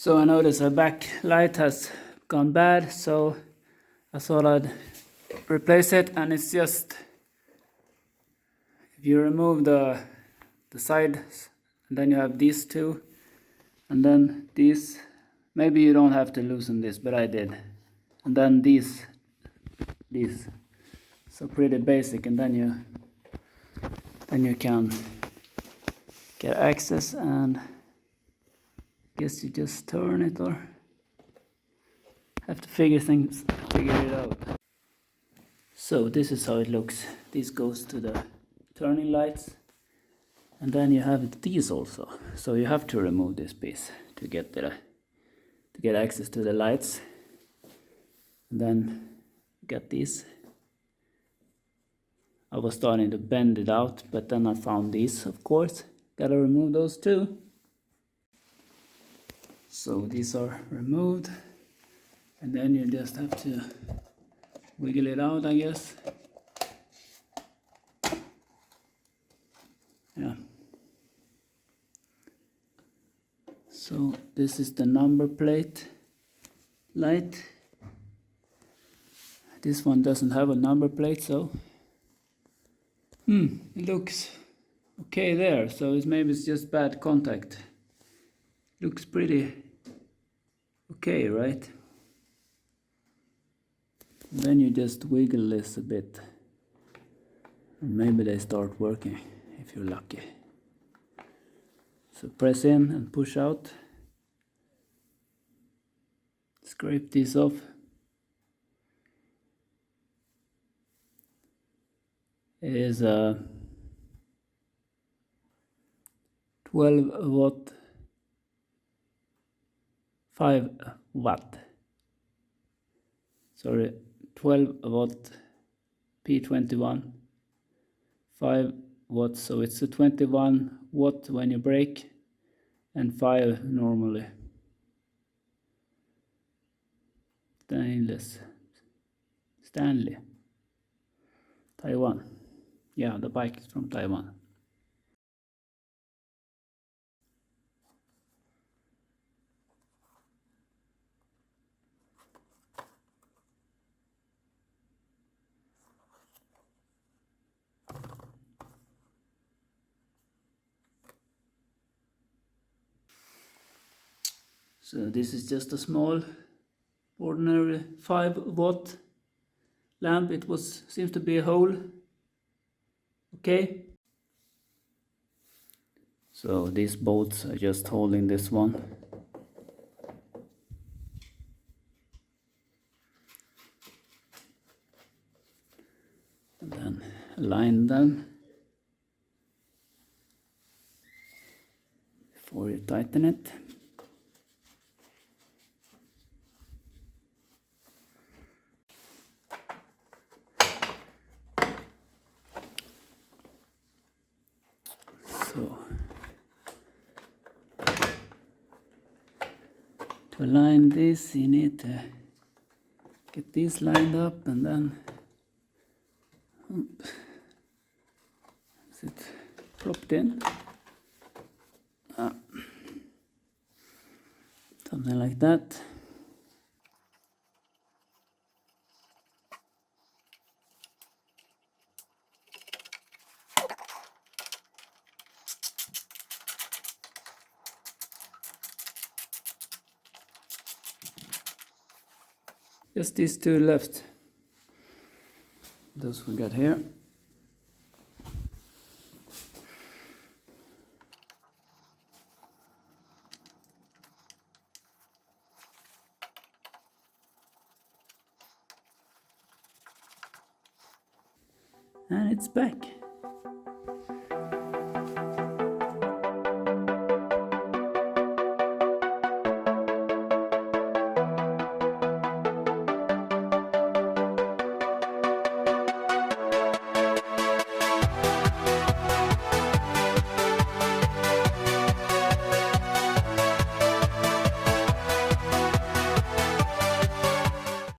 So I noticed the back light has gone bad, so I thought I'd replace it, and it's just, if you remove the sides, and then you have these two, and then these, maybe you don't have to loosen this, but I did, and then these, so pretty basic, and then you can get access, and guess you just turn it, or have to figure it out. So this is how it looks. This goes to the turning lights, and then you have these also. So you have to remove this piece to get access to the lights. And then you got these. I was starting to bend it out, but then I found these, of course. Gotta remove those too. So these are removed, and then you just have to wiggle it out, I guess. Yeah. So this is the number plate light. This one doesn't have a number plate, so it looks okay there. So maybe it's just bad contact. Looks pretty okay, right? And then you just wiggle this a bit, and maybe they start working if you're lucky. So press in and push out. Scrape these off. It is a 12 watt, 5 watt. Sorry, 12 watt P21, 5 watts. So it's a 21 watt when you break, and 5 normally. Stanley, Taiwan. Yeah, the bike is from Taiwan. So this is just a small, ordinary 5 watt lamp. It seems to be a hole. Okay. So these bolts are just holding this one. And then align them before you tighten it. So to align this, you need to get these lined up, and then is it plopped in? Something like that. Just these two left. Those we got here. And it's back.